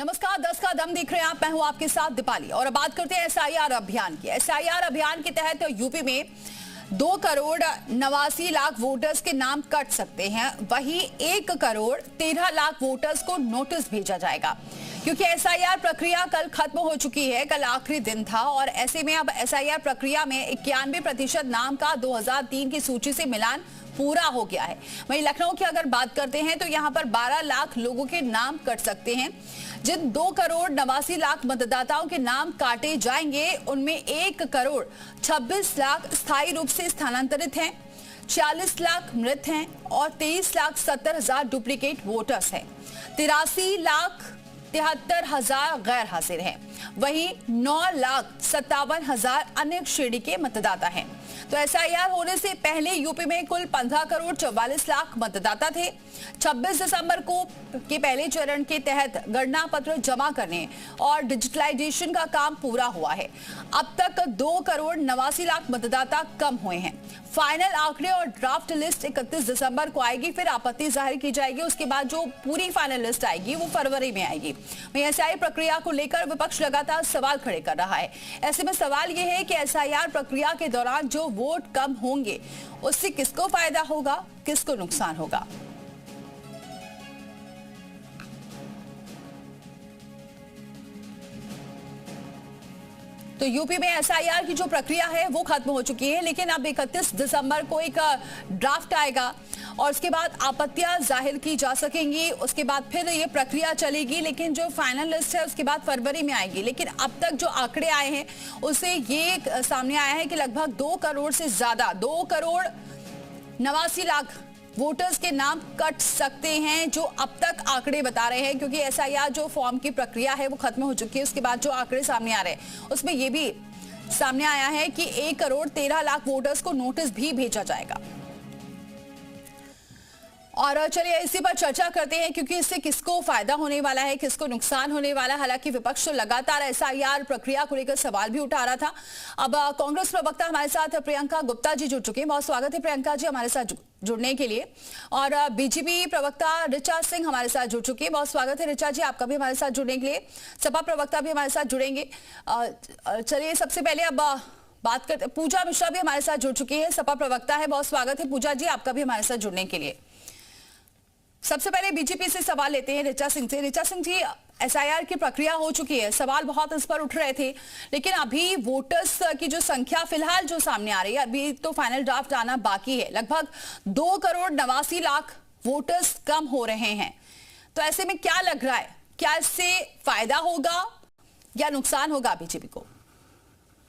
नमस्कार, 10 का दम देख रहे हैं आप। मैं हूं आपके साथ दीपाली और अब बात करते हैं एसआईआर अभियान की। एसआईआर अभियान के तहत यूपी में 2,89,00,000 वोटर्स के नाम कट सकते हैं, वहीं 1,13,00,000 वोटर्स को नोटिस भेजा जाएगा क्योंकि एसआईआर प्रक्रिया कल खत्म हो चुकी है। कल आखिरी दिन था और ऐसे में अब एसआईआर प्रक्रिया में 91% नाम का 2003 की सूची से मिलान पूरा हो गया है। वहीं लखनऊ की अगर बात करते हैं तो यहां पर 12 लाख लोगों के नाम कट सकते हैं। जिन 2,89,00,000 मतदाताओं के नाम काटे जाएंगे उनमें 1,26,00,000 स्थायी रूप से स्थानांतरित हैं, 40 लाख मृत हैं और 23,70,000 डुप्लीकेट वोटर्स हैं। 83,73,000 गैर हाजिर हैं। वहीं 9,57,000 अन्य श्रेणी के मतदाता हैं। तो एसआईआर होने से पहले यूपी में कुल 15,44,00,000 मतदाता थे। 26 दिसंबर को के पहले चरण के तहत गणना पत्र जमा करने और डिजिटलाइजेशन का काम पूरा हुआ है। अब तक 2,89,00,000 मतदाता कम हुए हैं। फाइनल आंकड़े और ड्राफ्ट लिस्ट 31 दिसंबर को आएगी, फिर आपत्ति जाहिर की जाएगी। उसके बाद जो पूरी फाइनल लिस्ट आएगी वो फरवरी में आएगी। वहीं एसआईआर प्रक्रिया को लेकर विपक्ष लगातार सवाल खड़े कर रहा है। ऐसे में सवाल यह है कि एसआईआर प्रक्रिया के दौरान जो वोट कम होंगे उससे किसको फायदा होगा, किसको नुकसान होगा। तो यूपी में एसआईआर की जो प्रक्रिया है वो खत्म हो चुकी है, लेकिन अब 31 दिसंबर को एक ड्राफ्ट आएगा और उसके बाद आपत्तियां जाहिर की जा सकेंगी। उसके बाद फिर ये प्रक्रिया चलेगी, लेकिन जो फाइनल लिस्ट है उसके बाद फरवरी में आएगी। लेकिन अब तक जो आंकड़े आए हैं उससे ये सामने आया है कि लगभग 2 करोड़ से ज्यादा 2,89,00,000 वोटर्स के नाम कट सकते हैं, जो अब तक आंकड़े बता रहे हैं। क्योंकि एसआईआर जो फॉर्म की प्रक्रिया है वो खत्म हो चुकी है। उसके बाद जो आंकड़े सामने आ रहे हैं उसमें ये भी सामने आया है कि 1,13,00,000 वोटर्स को नोटिस भी भेजा जाएगा। और चलिए इसी पर चर्चा करते हैं क्योंकि इससे किसको फायदा होने वाला है, किसको नुकसान होने वाला है। हालांकि विपक्ष तो लगातार एसआईआर प्रक्रिया को लेकर सवाल भी उठा रहा था। अब कांग्रेस प्रवक्ता हमारे साथ प्रियंका गुप्ता जी जुड़ चुके हैं। बहुत स्वागत है प्रियंका जी हमारे साथ जुड़ने के लिए। और बीजेपी प्रवक्ता ऋचा सिंह हमारे साथ जुड़ चुकी है। बहुत स्वागत है ऋचा जी आपका भी हमारे साथ जुड़ने के लिए। सपा प्रवक्ता भी हमारे साथ जुड़ेंगे। चलिए सबसे पहले अब बात करते, पूजा मिश्रा भी हमारे साथ जुड़ चुकी है, सपा प्रवक्ता है। बहुत स्वागत है पूजा जी आपका भी हमारे साथ जुड़ने के लिए। सबसे पहले बीजेपी से सवाल लेते हैं ऋचा सिंह से। ऋचा सिंह जी, एसआईआर की प्रक्रिया हो चुकी है, सवाल बहुत इस पर उठ रहे थे, लेकिन अभी वोटर्स की जो संख्या फिलहाल जो सामने आ रही है, अभी तो फाइनल ड्राफ्ट आना बाकी है। लगभग 2,89,00,000 वोटर्स कम हो रहे हैं। तो ऐसे में क्या लग रहा है, क्या इससे फायदा होगा या नुकसान होगा बीजेपी को?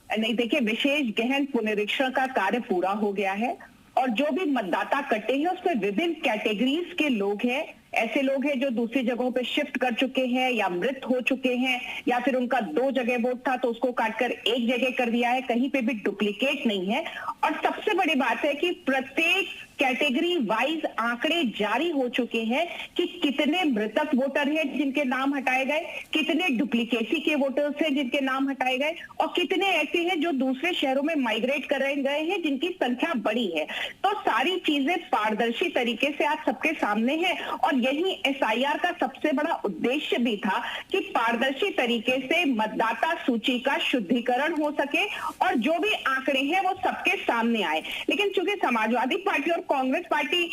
नहीं, देखिए, विशेष गहन पुनरीक्षण का कार्य पूरा हो गया है और जो भी मतदाता कटे हैं उसमें विभिन्न कैटेगरीज के लोग हैं। ऐसे लोग हैं जो दूसरी जगहों पे शिफ्ट कर चुके हैं या मृत हो चुके हैं, या फिर उनका 2 जगह वोट था तो उसको काटकर 1 जगह कर दिया है। कहीं पे भी डुप्लीकेट नहीं है। और सबसे बड़ी बात है कि प्रत्येक कैटेगरी वाइज आंकड़े जारी हो चुके हैं कि कितने मृतक वोटर हैं जिनके नाम हटाए गए, कितने डुप्लीकेसी के वोटर्स हैं जिनके नाम हटाए गए, और कितने ऐसे हैं जो दूसरे शहरों में माइग्रेट कर गए हैं जिनकी संख्या बड़ी है। तो सारी चीजें पारदर्शी तरीके से आज सबके सामने है और यही एसआईआर का सबसे बड़ा उद्देश्य भी था कि पारदर्शी तरीके से मतदाता सूची का शुद्धिकरण हो सके और जो भी आंकड़े हैं वो सबके सामने आए। लेकिन चूंकि समाजवादी पार्टी और कांग्रेस पार्टी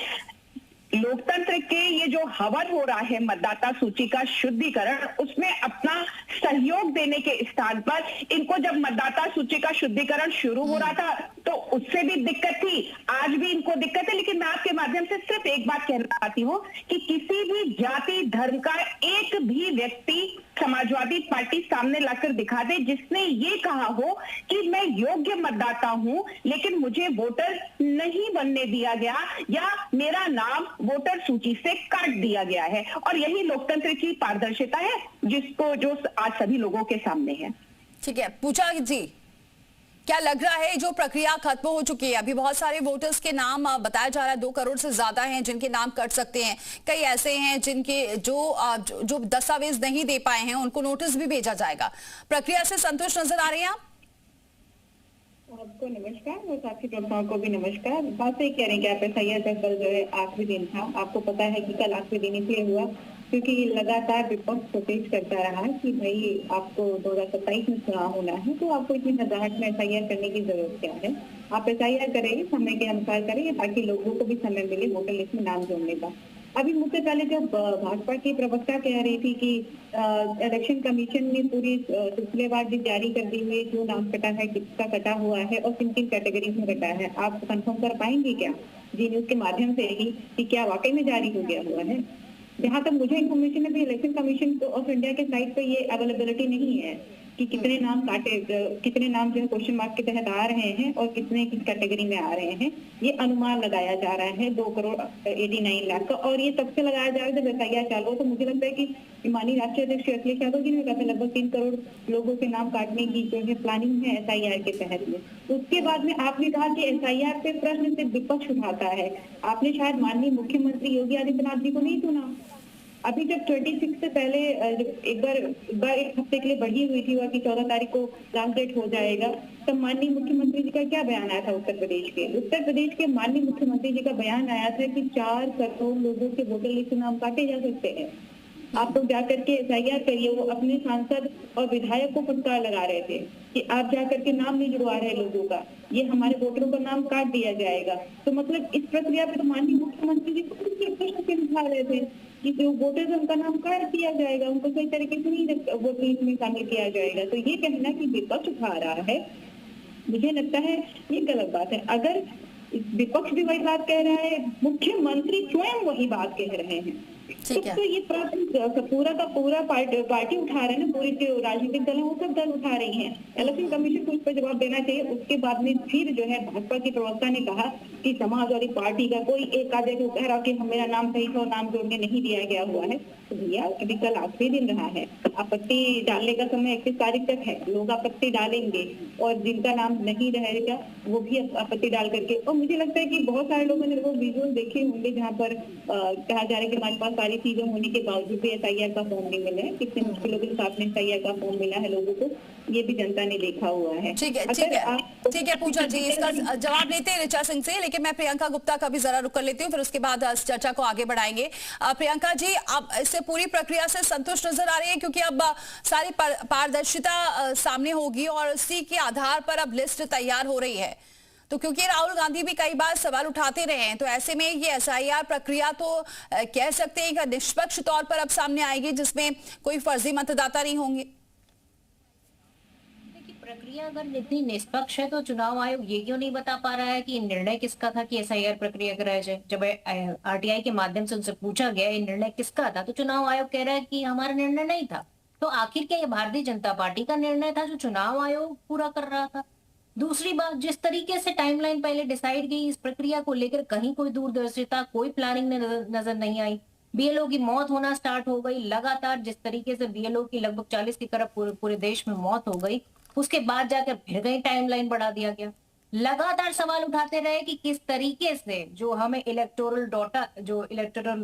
लोकतंत्र के ये जो हवन हो रहा है मतदाता सूची का शुद्धिकरण, उसमें अपना सहयोग देने के स्थान पर इनको जब मतदाता सूची का शुद्धिकरण शुरू हो रहा था तो उससे भी दिक्कत थी, आज भी इनको दिक्कत है। लेकिन मैं आपके माध्यम से सिर्फ एक बात कहना चाहती हूँ कि किसी भी जाति धर्म का एक भी व्यक्ति समाजवादी पार्टी सामने लाकर दिखा दे जिसने ये कहा हो कि मैं योग्य मतदाता हूं लेकिन मुझे वोटर नहीं बनने दिया गया या मेरा नाम वोटर सूची से काट दिया गया है। और यही लोकतंत्र की पारदर्शिता है जिसको जो आज सभी लोगों के सामने है। ठीक है पूजा जी, क्या लग रहा है जो प्रक्रिया खत्म हो चुकी है, अभी बहुत सारे वोटर्स के नाम बताया जा रहा है 2 करोड़ से ज्यादा हैं जिनके नाम कट सकते हैं। कई ऐसे हैं जिनके जो दस्तावेज नहीं दे पाए हैं उनको नोटिस भी भेजा जाएगा। प्रक्रिया से संतुष्ट नजर आ रहे हैं आप? आपको नमस्कार और साथी प्रभाव को भी नमस्कार। बात सही कह रहे हैं कि आप एसआईआर का कल जो है आखिरी दिन था। आपको पता है कि कल आखिरी दिन इसलिए हुआ क्योंकि लगातार विपक्ष प्रोटेस्ट करता रहा कि भाई आपको 2027 में चुनाव होना है, तो आपको इतनी नजाहत में एफआईआर करने की जरूरत क्या है। आप एफआईआर करेंगे, समय के अनुसार करेंगे, ताकि लोगों को भी समय मिले वोटर लिस्ट में नाम जोड़ने का। अभी मुझसे पहले जब भाजपा की प्रवक्ता कह रही थी कि इलेक्शन कमीशन ने पूरी सिलसिलेवार जारी कर दी हुई, जो नाम कटा है, किसका कटा हुआ है और किन किन कैटेगरीज में कटा है, आप कंफर्म कर पाएंगे क्या जी न्यूज के माध्यम से ही कि क्या वाकई में जारी हो गया हुआ है। जहां तक मुझे इन्फॉर्मेशन है, इलेक्शन कमीशन ऑफ इंडिया के साइट पे ये अवेलेबिलिटी नहीं है कि कितने नाम कितने नाम जो है क्वेश्चन मार्क के तहत आ रहे हैं और कितने किस कैटेगरी में आ रहे हैं। ये अनुमान लगाया जा रहा है 2,89,00,000 का, और ये तब से लगाया जा रहा है जब एफआईआर चालू हो। तो मुझे लगता है कि माननीय राष्ट्रीय अध्यक्ष अखिलेश यादव जी ने कहा लगभग 3 करोड़ लोगों के नाम काटने की जो है प्लानिंग है एसआईआर के तहत में। उसके बाद में आपने कहा कि एसआईआर पे प्रश्न सिर्फ विपक्ष उठाता है। आपने शायद माननीय मुख्यमंत्री योगी आदित्यनाथ जी को नहीं सुना। अभी जब 26 से पहले एक बार एक हफ्ते के लिए बढ़ी हुई थी कि 14 तारीख को लास्ट डेट हो जाएगा, तब माननीय मुख्यमंत्री जी का क्या बयान आया था उत्तर प्रदेश के माननीय मुख्यमंत्री जी का बयान आया था कि 4 करोड़ लोगों के वोटर लिस्ट नाम काटे जा सकते हैं। आप लोग जाकर के एफआईआर करिए। वो अपने सांसद और विधायक को फटकार लगा रहे थे कि आप जाकर के नाम नहीं जुड़वा रहे लोगों का, ये हमारे वोटरों का नाम काट दिया जाएगा। तो मतलब इस प्रक्रिया पे तो माननीय मुख्यमंत्री जी प्रश्न चिन्ह उठा रहे थे कि जो वोटर्स उनका नाम काट दिया जाएगा, उनको सही तरीके से नहीं वोटर लिस्ट में शामिल किया जाएगा। तो ये कहना कि विपक्ष उठा रहा है, मुझे लगता है ये गलत बात है। अगर विपक्ष भी वही बात कह रहा है, मुख्यमंत्री स्वयं वही बात कह रहे हैं, तो ये पूरा का पूरा पार्टी उठा रहे हैं ना, पूरी जो राजनीतिक दल है वो सब दल उठा रही हैं। इलेक्शन कमीशन को उस पर जवाब देना चाहिए। उसके बाद में फिर जो है भाजपा की प्रवक्ता ने कहा कि समाजवादी पार्टी का कोई एक आधे को कह रहा कि मेरा नाम सही था और नाम जोड़ने नहीं दिया गया हुआ है। तो भैया अभी कल आखिरी दिन रहा है, आपत्ति डालने का समय 31 तारीख तक है। लोग आपत्ति डालेंगे और जिनका नाम नहीं रहेगा वो भी आपत्ति डाल करके, और मुझे लगता है कि बहुत सारे लोगों ने वो विजुअल देखे होंगे जहाँ पर कहा जा रहा है कि हमारे पास सारी चीजें होने के बावजूद भी एसआईआर का फॉर्म नहीं मिला है। कितनी मुश्किलों के साथ में एसआईआर का फॉर्म मिला है लोगों को, ये भी जनता ने देखा हुआ है। ठीक है पूजा जी, इसका जवाब लेते हैं ऋचा सिंह से, लेकिन मैं प्रियंका गुप्ता का भी जरा रुक कर लेती हूँ, फिर उसके बाद चर्चा को आगे बढ़ाएंगे। प्रियंका जी, आप इससे पूरी प्रक्रिया से संतुष्ट नजर आ रही है, क्योंकि अब सारी पारदर्शिता सामने होगी और इसी के आधार पर अब लिस्ट तैयार हो रही है। तो क्योंकि राहुल गांधी भी कई बार सवाल उठाते रहे हैं, तो ऐसे में ये एसआईआर प्रक्रिया तो कह सकते हैं कि निष्पक्ष तौर पर अब सामने आएगी, जिसमें कोई फर्जी मतदाता नहीं होंगे। प्रक्रिया अगर इतनी निष्पक्ष है तो चुनाव आयोग ये क्यों नहीं बता पा रहा है कि निर्णय किसका था कि एसआईआर प्रक्रिया कराया जाए। जब आरटीआई के माध्यम से उनसे पूछा गया ये निर्णय किसका था, तो चुनाव आयोग कह रहा है कि हमारा निर्णय नहीं था। तो आखिर क्या ये भारतीय जनता पार्टी का निर्णय था जो चुनाव आयोग पूरा कर रहा था? दूसरी बात, जिस तरीके से टाइमलाइन पहले डिसाइड की, इस प्रक्रिया को लेकर कहीं कोई दूरदर्शिता, कोई प्लानिंग नजर नहीं आई। बीएलओ की मौत होना स्टार्ट हो गई लगातार। जिस तरीके से बीएलओ की लगभग 40 की करीब पूरे देश में मौत हो गई, उसके बाद जाकर फिर कहीं टाइमलाइन बढ़ा दिया गया। लगातार सवाल उठाते रहे कि किस तरीके से जो हमें इलेक्टोरल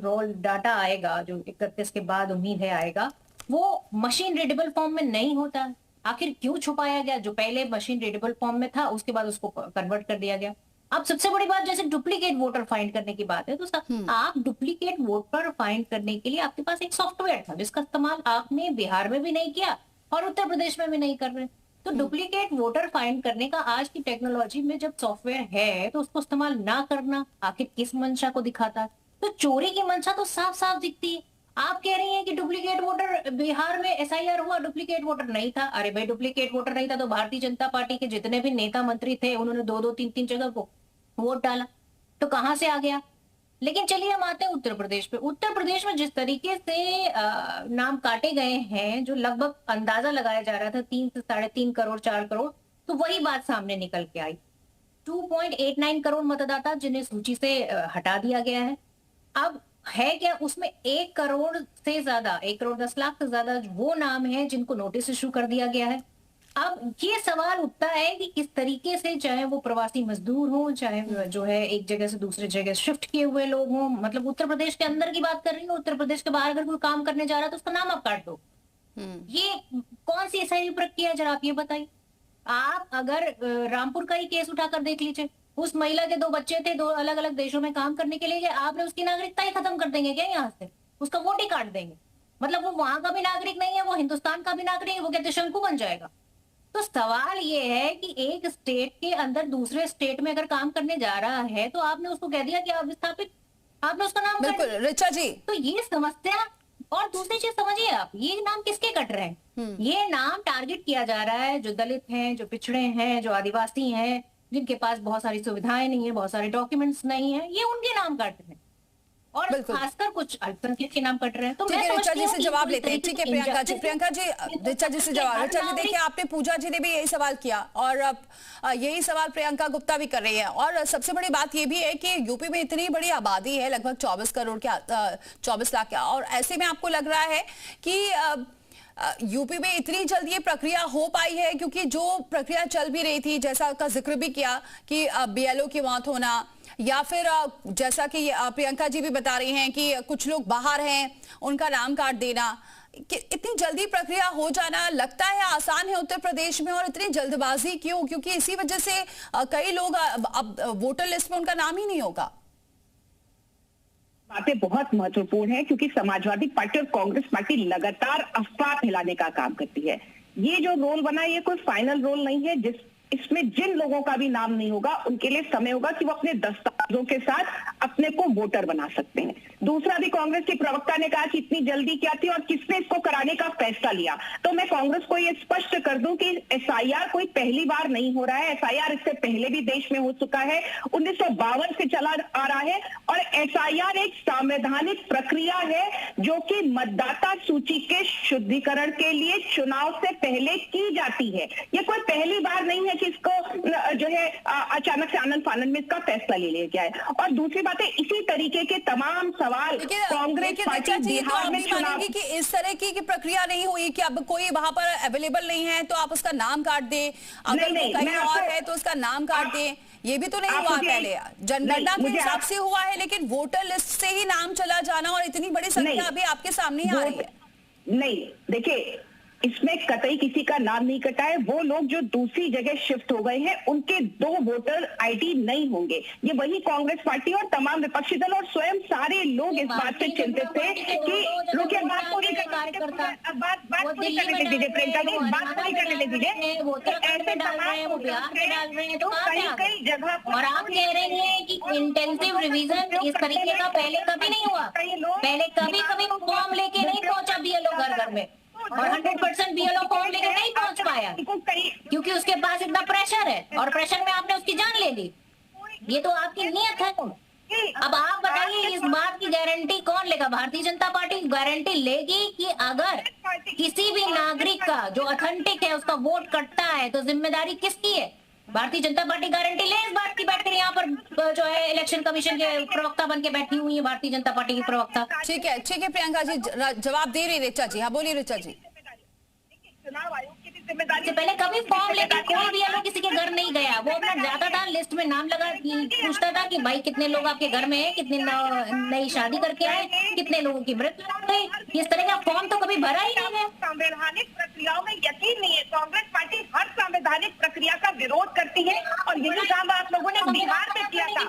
रोल डाटा आएगा, जो 31 के बाद उम्मीद है आएगा, वो मशीन रीडेबल फॉर्म में नहीं होता। आखिर क्यों छुपाया गया? जो पहले मशीन रीडेबल फॉर्म में था उसके बाद उसको कन्वर्ट कर दिया गया। अब सबसे बड़ी बात, जैसे डुप्लीकेट वोटर फाइंड करने की बात है, तो आप डुप्लीकेट वोटर फाइंड करने के लिए आपके पास एक सॉफ्टवेयर था जिसका इस्तेमाल आपने बिहार में भी नहीं किया और उत्तर प्रदेश में भी नहीं कर रहे। तो डुप्लीकेट वोटर फाइंड करने का आज की टेक्नोलॉजी में जब सॉफ्टवेयर है तो उसको इस्तेमाल ना करना आखिर किस मंशा को दिखाता है? तो चोरी की मंशा तो साफ साफ दिखती है। आप कह रही हैं कि डुप्लीकेट वोटर बिहार में एसआईआर हुआ, डुप्लीकेट वोटर नहीं था। अरे भाई, डुप्लीकेट वोटर नहीं था तो भारतीय जनता पार्टी के जितने भी नेता मंत्री थे उन्होंने 2-2, 3-3 जगह को वोट डाला, तो कहां से आ गया? लेकिन चलिए हम आते हैं उत्तर प्रदेश पे। उत्तर प्रदेश में जिस तरीके से नाम काटे गए हैं, जो लगभग अंदाजा लगाया जा रहा था 3 से 3.5 करोड़ 4 करोड़, तो वही बात सामने निकल के आई। 2.89 करोड़ मतदाता जिन्हें सूची से हटा दिया गया है। अब है क्या उसमें 1 करोड़ से ज्यादा, 1 करोड़ 10 लाख से ज्यादा वो नाम है जिनको नोटिस इशू कर दिया गया है। अब ये सवाल उठता है कि किस तरीके से, चाहे वो प्रवासी मजदूर हो, चाहे जो है एक जगह से दूसरी जगह शिफ्ट किए हुए लोग हों, मतलब उत्तर प्रदेश के अंदर की बात कर रही हूँ, उत्तर प्रदेश के बाहर अगर कोई काम करने जा रहा है तो उसका नाम आप काट दो। ये कौन सी ऐसी प्रक्रिया है, जरा आप ये बताइए। आप अगर रामपुर का ही केस उठाकर देख लीजिए, उस महिला के 2 बच्चे थे, 2 अलग अलग देशों में काम करने के लिए, आपने उसकी नागरिकता ही खत्म कर देंगे क्या यहाँ से? उसका वोट ही काट देंगे। मतलब वो वहां का भी नागरिक नहीं है, वो हिंदुस्तान का भी नागरिक है, वो कहते शंकु बन जाएगा। तो सवाल ये है कि एक स्टेट के अंदर दूसरे स्टेट में अगर काम करने जा रहा है तो आपने उसको कह दिया कि आप विस्थापित, आपने उसका नाम बिल्कुल ऋचा जी, तो ये समस्या। और दूसरी चीज समझिए आप, ये नाम किसके कट रहे हैं? ये नाम टारगेट किया जा रहा है जो दलित हैं, जो पिछड़े हैं, जो आदिवासी हैं, जिनके पास बहुत सारी सुविधाएं नहीं है, बहुत सारे डॉक्यूमेंट्स नहीं है, ये उनके नाम कट रहे हैं। और खासकर कुछ अल्पसंख्यक के नाम कट रहे हैं। तो ठीक है, ऋचा जी से जवाब लेते हैं। ठीक है प्रियंका जी, ऋचा जी से जवाब। ऋचा जी देखिए, आपने पूजा जी ने भी यही सवाल किया और अब यही सवाल प्रियंका गुप्ता भी कर रही है। और सबसे बड़ी बात ये भी है कि यूपी में इतनी बड़ी आबादी है, लगभग 24 करोड़ के 24 लाख, और ऐसे में आपको लग रहा है कि यूपी में इतनी जल्दी ये प्रक्रिया हो पाई है? क्योंकि जो प्रक्रिया चल भी रही थी, जैसा का जिक्र भी किया कि बीएलओ की मौत होना, या फिर जैसा कि प्रियंका जी भी बता रही हैं कि कुछ लोग बाहर हैं, उनका नाम काट देना, कि इतनी जल्दी प्रक्रिया हो जाना लगता है आसान है उत्तर प्रदेश में? और इतनी जल्दबाजी क्यों? क्योंकि इसी वजह से कई लोग अब वोटर लिस्ट में उनका नाम ही नहीं होगा। बातें बहुत महत्वपूर्ण है क्योंकि समाजवादी पार्टी और कांग्रेस पार्टी लगातार अफवाह फैलाने का काम करती है। ये जो रोल बना, ये कोई फाइनल रोल नहीं है। इसमें जिन लोगों का भी नाम नहीं होगा उनके लिए समय होगा कि वो अपने दस्तावेजों के साथ अपने को वोटर बना सकते हैं। दूसरा भी कांग्रेस के प्रवक्ता ने कहा कि इतनी जल्दी क्या थी और किसने इसको कराने का फैसला लिया। तो मैं कांग्रेस को ये स्पष्ट कर दूं कि एसआईआर कोई पहली बार नहीं हो रहा है। एसआईआर इससे पहले भी देश में हो चुका है, 1952 से चला आ रहा है। और एसआईआर एक संवैधानिक प्रक्रिया है जो कि मतदाता सूची के शुद्धिकरण के लिए चुनाव से पहले की जाती है। ये कोई पहली बार नहीं है कि इसको जो है अचानक से आनंद फानंद में इसका फैसला ले लिया गया है। और दूसरी बात है, इसी तरीके के तमाम सवाल कांग्रेस पार्टी बिहार में मानेंगे कि इस तरह की प्रक्रिया नहीं हुई कि अब कोई वहां पर अवेलेबल नहीं है तो आप उसका नाम काट दें, अगर वो कहीं और है तो उसका नाम काट दें? ये भी तो नहीं हुआ पहले, जनगणना के हिसाब से हुआ है, लेकिन वोटर लिस्ट से ही नाम चला जाना और इतनी बड़ी संख्या अभी आपके सामने ही आ रही है। नहीं, देखिए इसमें कतई किसी का नाम नहीं कटा है। वो लोग जो दूसरी जगह शिफ्ट हो गए हैं उनके 2 वोटर आईडी नहीं होंगे। ये वही कांग्रेस पार्टी और तमाम विपक्षी दल और स्वयं सारे लोग इस बात से चिंतित थे कि रुकिए, बात पूरी करने दीजिए प्रियंका जी, बात पूरी करने दीजिए। कई जगह और आप कह रहे हैं कि इंटेंसिव रिवीजन इस तरीके का पहले कभी नहीं हुआ, पहले कभी फॉर्म लेके नहीं पहुंचा बीएलओ घर घर में, और 100% बीएलओ फॉर्म लेकर नहीं पहुंच पाया क्योंकि उसके पास इतना प्रेशर है और प्रेशर में आपने उसकी जान ले ली। ये तो आपकी नीयत है। अब आप बताइए, इस बात की गारंटी कौन लेगा? भारतीय जनता पार्टी गारंटी लेगी कि अगर किसी भी नागरिक का जो ऑथेंटिक है उसका वोट कटता है तो जिम्मेदारी किसकी है? भारतीय जनता पार्टी गारंटी ले इस बात की? बैठकर यहाँ पर जो है इलेक्शन कमीशन के प्रवक्ता बन के बैठी हुई है भारतीय जनता पार्टी की प्रवक्ता। ठीक है प्रियंका जी, जवाब दे रही ऋचा जी। हाँ बोलिए ऋचा जी। चुनाव आयोग की जिम्मेदारी से पहले कभी फॉर्म लेकर कोई भी लोग किसी के घर नहीं गया। वो अपना जाता था, लिस्ट में नाम लगा, पूछता था कि भाई कितने लोग आपके घर में हैं, कितने नई शादी करके आए, कितने लोगों की मृत्यु हो गई। इस तरह का फॉर्म तो कभी भरा ही नहीं है। संवैधानिक प्रक्रियाओं में यकीन नहीं है। कांग्रेस पार्टी हर संवैधानिक प्रक्रिया का विरोध करती है और यही काम आप लोगों ने बिहार में किया था।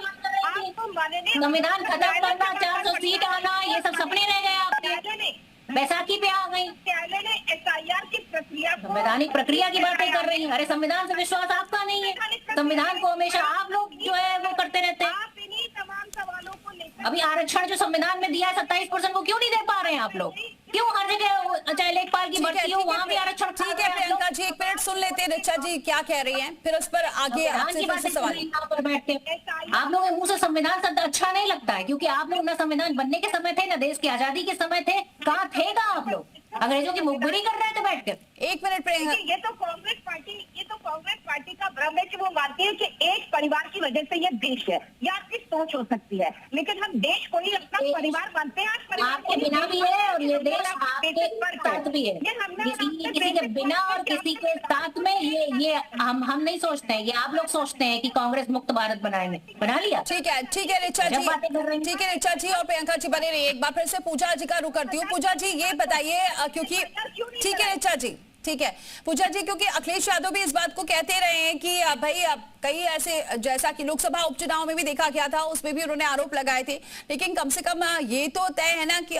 आपको माननीय संविधान खत्म करना, 400 सीट आना, ये सब सपने रह गए आपके, बैसाखी पे आ गई। न्यायालय ने एसआईआर की प्रक्रिया, संवैधानिक प्रक्रिया की बातें कर रही है। अरे संविधान से विश्वास आपका नहीं है, संविधान को हमेशा आप लोग जो है वो करते रहते हैं। आप इन्हीं तमाम सवालों को लेकर अभी आरक्षण जो संविधान में दिया है 27%, वो क्यों नहीं दे पा रहे हैं आप लोग? क्यों हर जगह चाहे लेखपाल की भर्ती हो वहाँ भी आरक्षण? ठीक है प्रियंका जी, 1 मिनट सुन लेते हैं ऋचा जी क्या कह रही हैं, फिर उस पर आगे आपसे फिर से सवाल। यहाँ पर बैठ के आप लोगों के मुंह से संविधान शब्द अच्छा नहीं लगता है क्योंकि आप लोग ना संविधान बनने के समय थे, ना देश की आजादी के समय थे। कहाँ थे आप लोग? अंग्रेजों की मुखबिरी कर रहे थे बैठ कर। 1 मिनट प्रियंका। ये तो कांग्रेस पार्टी का भ्रम है कि वो मानती है कि एक परिवार की वजह से ये देश है, या आपकी सोच हो सकती है, लेकिन हम देश को ही अपना परिवार मानते हैं। आपके बिना भी है और ये देश आपके साथ भी है। किसी के बिना और किसी के साथ में ये हम नहीं सोचते हैं, ये आप लोग सोचते हैं कि कांग्रेस मुक्त भारत बनाएंगे। बना लिया। ठीक है ऋचा जी, ठीक है ऋचा जी और प्रियंका जी बने रहिए। एक बार फिर से पूजा जी का रुख करती हूँ। पूजा जी ये बताइए, क्योंकि ठीक है ऋचा जी, ठीक है पूजा जी, क्योंकि अखिलेश यादव भी इस बात को कहते रहे हैं कि भाई कई ऐसे, जैसा कि लोकसभा उपचुनाव में भी देखा गया था, उसमें भी उन्होंने आरोप लगाए थे, लेकिन कम से कम ये तो तय है ना कि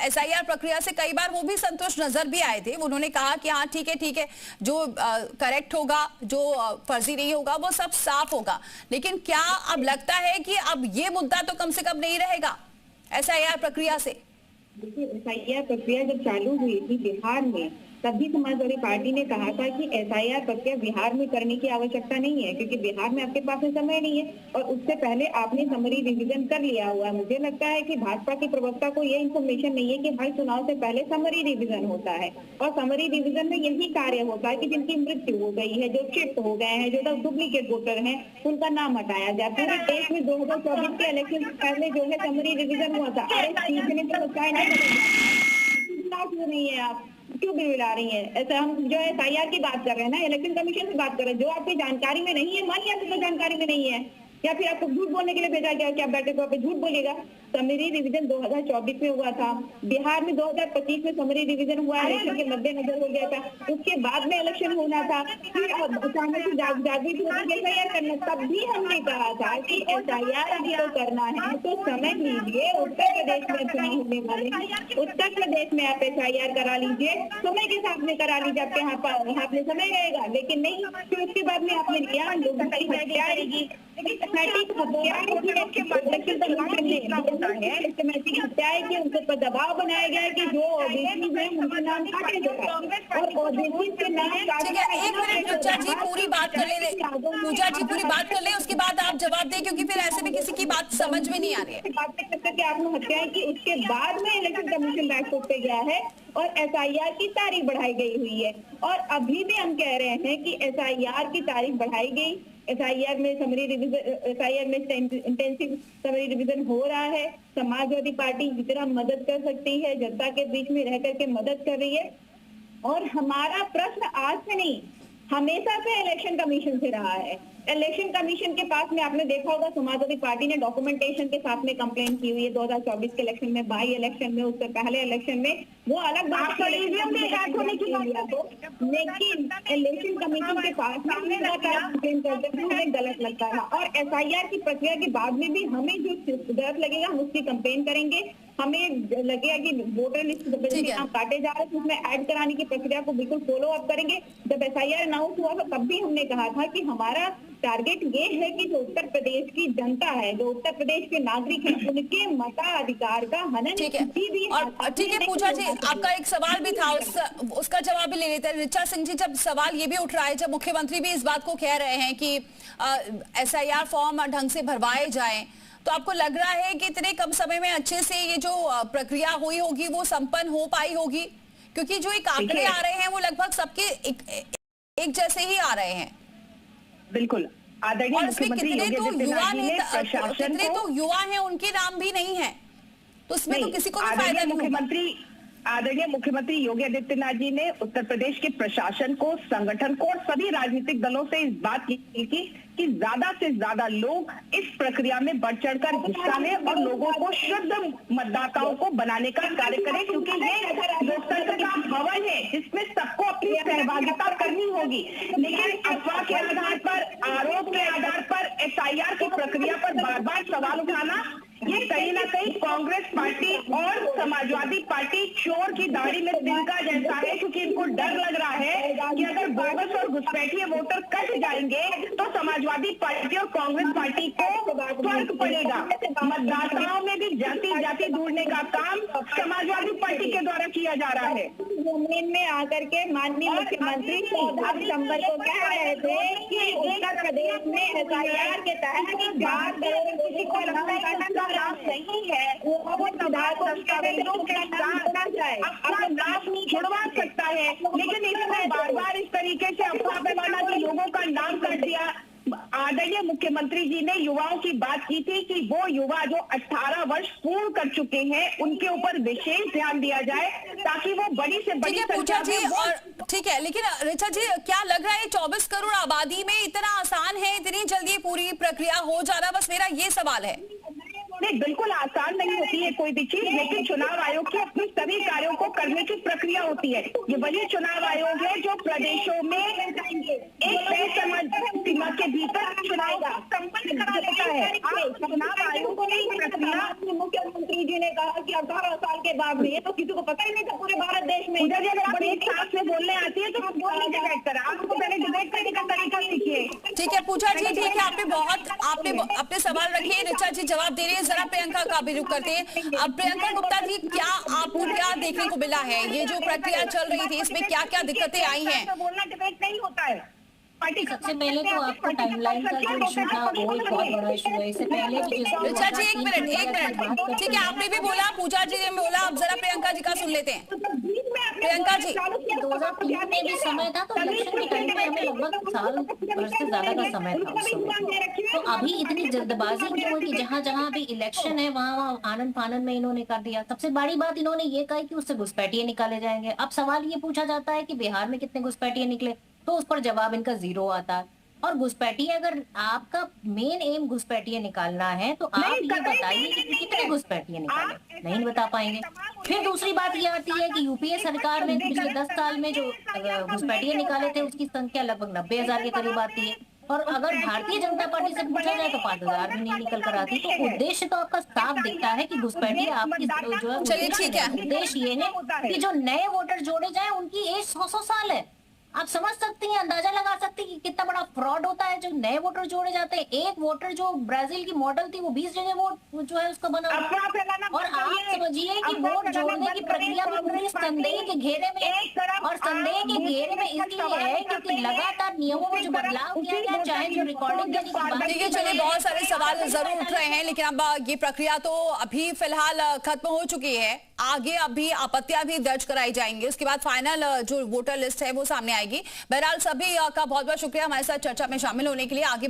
एसआईआर प्रक्रिया से कई बार वो भी संतुष्ट नजर भी आए थे। उन्होंने कहा कि हाँ ठीक है, जो करेक्ट होगा, जो फर्जी नहीं होगा, वो सब साफ होगा। लेकिन क्या अब लगता है कि अब ये मुद्दा तो कम से कम नहीं रहेगा एसआईआर प्रक्रिया से? देखिए, एसआईआर प्रक्रिया जब चालू हुई थी बिहार में, तभी समाजवादी पार्टी ने कहा था कि एसआईआर प्रक्रिया बिहार में करने की आवश्यकता नहीं है, क्योंकि बिहार में आपके पास समय नहीं है और उससे पहले आपने समरी रिवीजन कर लिया हुआ है। मुझे लगता है कि भाजपा के प्रवक्ता को ये इन्फॉर्मेशन नहीं है कि हर चुनाव से पहले समरी रिवीजन होता है, और समरी रिवीजन में यही कार्य होता है कि जिनकी मृत्यु हो गई है, जो शिफ्ट हो गए हैं, जो डुप्लीकेट वोटर हैं, उनका नाम हटाया जाए। पूरे देश में 2024 के इलेक्शन से पहले जो है समरी रिवीजन हुआ था। अरे सीखने तो नहीं है, आप क्यों बिलबिला रही हैं? ऐसा हम जो है एसआईआर की बात कर रहे हैं ना, इलेक्शन कमीशन से बात कर रहे हैं, जो आपकी जानकारी में नहीं है, मान लिया तो जानकारी में नहीं है, या फिर आपको झूठ बोलने के लिए भेजा गया कि आप बैठे तो आप झूठ बोलेगा। समरी रिवीजन 2024 में हुआ था, बिहार में 2025 में समरी रिवीजन हुआ, इलेक्शन के मद्देनजर हो गया था, उसके बाद में इलेक्शन होना था, फिर अचानक से जागृति होगी एसआईआर करना। तब भी हमने कहा था कि एसआईआर अभी तो करना है तो समय लीजिए, उत्तर प्रदेश में चुनाव होने वाले हैं, उत्तर प्रदेश में आप एसआईआर करा लीजिए, समय के साथ में करा लीजिए, आपके हाथ में समय रहेगा। लेकिन नहीं, फिर उसके बाद में आपने लिया लोगों की हत्या आएगी, हत्याएं की उनके ऊपर दबाव बनाया गया है कि जो ओबीसी है उनके नाम काटे जाए, और ओबीसी के नाम। ठीक है, एक मिनट पूजा जी पूरी बात कर ले, पूजा जी पूरी बात कर ले, उसके बाद आप जवाब दें, क्योंकि फिर ऐसे में किसी की बात समझ में नहीं आ रही है। आत्महत्याएं की उसके बाद में इलेक्शन कमीशन बैठक पे गया है और एसआईआर की तारीख बढ़ाई गई हुई है, और अभी भी हम कह रहे हैं कि एसआईआर की तारीख बढ़ाई गई। एसआईआर में समरी रिवीजन, एसआईआर में इंटेंसिव समरी रिवीजन हो रहा है। समाजवादी पार्टी जितना मदद कर सकती है जनता के बीच में रह करके मदद कर रही है, और हमारा प्रश्न आज से नहीं, हमेशा से इलेक्शन कमीशन से रहा है। इलेक्शन कमीशन के पास में आपने देखा होगा समाजवादी पार्टी ने डॉक्यूमेंटेशन के साथ में कंप्लेन की हुई है 2024 के इलेक्शन में, बाई इलेक्शन में, उससे पहले इलेक्शन में, वो अलग बात है, लेकिन इलेक्शन कमीशन के पास में हमने कंप्लेन करते थे, हमें गलत लगता था। और एसआईआर की प्रक्रिया के बाद में भी हमें जो गलत लगेगा हम उसकी कंप्लेन करेंगे। हमें लगेगा कि वोटर लिस्ट नाम काटे जा रहे हैं, उसमें ऐड कराने की प्रक्रिया को बिल्कुल फॉलो अप करेंगे। जब एसआईआर अनाउंस हुआ तब भी हमने कहा था कि हमारा टारगेट ये है कि जो उत्तर प्रदेश की जनता है, जो उत्तर प्रदेश के नागरिक हैं, उनके मताधिकार का हनन किसी भी। और ठीक है पूजा जी, आपका एक सवाल भी था, उसका जवाब भी ले लेते हैं। ऋचा सिंह जी, जब सवाल ये भी उठ रहा है, जब मुख्यमंत्री भी इस बात को कह रहे हैं कि एसआईआर फॉर्म ढंग से भरवाए जाएं, तो आपको लग रहा है कि इतने कम समय में अच्छे से ये जो प्रक्रिया हुई होगी वो संपन्न हो पाई होगी? क्योंकि जो एक आंकड़े आ रहे हैं वो लगभग सबके एक जैसे ही आ रहे हैं। बिल्कुल, आदरणीय मुख्यमंत्री योगी आदित्यनाथ जी ने प्रशासन को, तो युवा हैं, उनके नाम भी नहीं है, तो इसमें तो किसी को भी फायदा नहीं होगा। आदरणीय मुख्यमंत्री योगी आदित्यनाथ जी ने उत्तर प्रदेश के प्रशासन को, संगठन को और सभी राजनीतिक दलों से इस बात की कि ज्यादा से ज्यादा लोग इस प्रक्रिया में बढ़ चढ़कर हिस्सा लें और लोगों को शुद्ध मतदाताओं को बनाने का कार्य करें, क्योंकि ये लोकतंत्र का भवन है जिसमें सबको अपनी सहभागिता करनी होगी। लेकिन अफवाह के आधार पर, आरोप के आधार पर एसआईआर की प्रक्रिया पर बार बार सवाल उठाना, ये कहीं ना कहीं कांग्रेस पार्टी और समाजवादी पार्टी चोर की दाढ़ी में तिनका जैसा है, क्योंकि इनको डर लग रहा है कि अगर बोगस और घुसपैठिए वोटर कट जाएंगे तो समाजवादी पार्टी और कांग्रेस पार्टी को फर्क पड़ेगा। मतदाताओं में भी जाति ढूंढने का काम समाजवादी पार्टी के द्वारा किया जा रहा है। जमीन में आकर के माननीय मुख्यमंत्री 14 दिसंबर को कह रहे थे कि उत्तर प्रदेश में एसआईआर के तहत किसी को लाभ नहीं है, वो विधायकों छुड़वा सकता है, लेकिन इसने बार बार इस तरीके से अफवाह फैलाना कि लोगों का नाम कर दिया। आदरणीय मुख्यमंत्री जी ने युवाओं की बात की थी कि वो युवा जो 18 वर्ष पूर्ण कर चुके हैं उनके ऊपर विशेष ध्यान दिया जाए ताकि वो बड़ी से बड़ी संख्या में। और ठीक है, लेकिन ऋचा जी क्या लग रहा है 24 करोड़ आबादी में इतना आसान है इतनी जल्दी पूरी प्रक्रिया हो जाना? बस मेरा ये सवाल है। नहीं, बिल्कुल आसान नहीं होती है कोई भी चीज, लेकिन चुनाव आयोग की अपने सभी कार्यों को करने की प्रक्रिया होती है। ये वही चुनाव आयोग है जो प्रदेशों में एक तय सीमा के भीतर चुनाव का संपन्न करा देता है। चुनाव आयोग की प्रक्रिया, मुख्यमंत्री जी ने कहा कि 18 साल के बाद में, ये तो किसी को पता ही नहीं था पूरे भारत देश में। उधर अगर बड़ी साफ से बोलने आती है तो आप बोलने के बैठ कर आप पहले डिबेट करने का तरीका सीखिए। ठीक है पूजा जी, ठीक है, आपने अपने सवाल रखे, ऋचा जी जवाब दे रही है, जरा प्रियंका का भी रुख करते हैं। अब प्रियंका गुप्ता जी, आपको क्या देखने को मिला है? ये जो प्रक्रिया चल रही थी इसमें क्या क्या दिक्कतें आई हैं? बोलना डिबेट नहीं होता है। सबसे पहले तो आपका टाइमलाइन का जो इशू था वो एक बहुत बड़ा इशू है। इससे पहले भी ऋचा जी एक मिनट, ठीक है, आपने भी बोला, पूजा जी ने बोला, अब जरा प्रियंका जी का सुन लेते हैं। प्रियंका जी, 2003 में भी समय था, तो इलेक्शन के टाइम पे हमें लगभग साल भर से ज्यादा का समय था उस समय। तो अभी इतनी जल्दबाजी क्यों है कि जहाँ जहाँ भी इलेक्शन है वहाँ आनंद फानंद में इन्होंने कर दिया। सबसे बड़ी बात इन्होंने ये कहा कि उससे घुसपैठिए निकाले जाएंगे। अब सवाल ये पूछा जाता है कि बिहार में कितने घुसपैठिए निकले, तो उस पर जवाब इनका 0 आता है। और घुसपैठिए, अगर आपका मेन एम घुसपैठिए निकालना है तो आप ये बताइए कि कितने घुसपैठिए निकाले, नहीं बता पाएंगे। फिर दूसरी बात ये आती है कि यूपीए सरकार में पिछले 10 साल में जो घुसपैठिए निकाले थे उसकी संख्या लगभग 90,000 के करीब आती है, और अगर भारतीय जनता पार्टी से पूछा जाए तो 5,000 भी नहीं निकल कर आती। तो उद्देश्य तो आपका साफ दिखता है कि घुसपैठिए आपकी जो है, चलिए ठीक है, उद्देश्य ये है कि जो नए वोटर जोड़े जाए उनकी एज 100 साल है। आप समझ सकती हैं, अंदाजा लगा सकती हैं कि कितना बड़ा फ्रॉड होता है जो नए वोटर जोड़े जाते हैं। एक वोटर जो ब्राजील की मॉडल थी वो 20 जगह वोट जो है उसका बना, और आप समझिए कि वोट जोड़ने की प्रक्रिया पूरी संदेह के घेरे में, और संदेह के घेरे में इसलिए है क्योंकि लगातार नियमों में जो बदलाव किया गया, चाहे जो रिकॉर्डिंग देने की बात। ठीक है, चलिए, बहुत सारे सवाल जरूर उठ रहे हैं, लेकिन अब ये प्रक्रिया तो अभी फिलहाल खत्म हो चुकी है। आगे अभी आपत्तियां भी दर्ज कराई जाएंगी, उसके बाद फाइनल जो वोटर लिस्ट है वो सामने आएगी। बहरहाल सभी का बहुत बहुत शुक्रिया हमारे साथ चर्चा में शामिल होने के लिए। आगे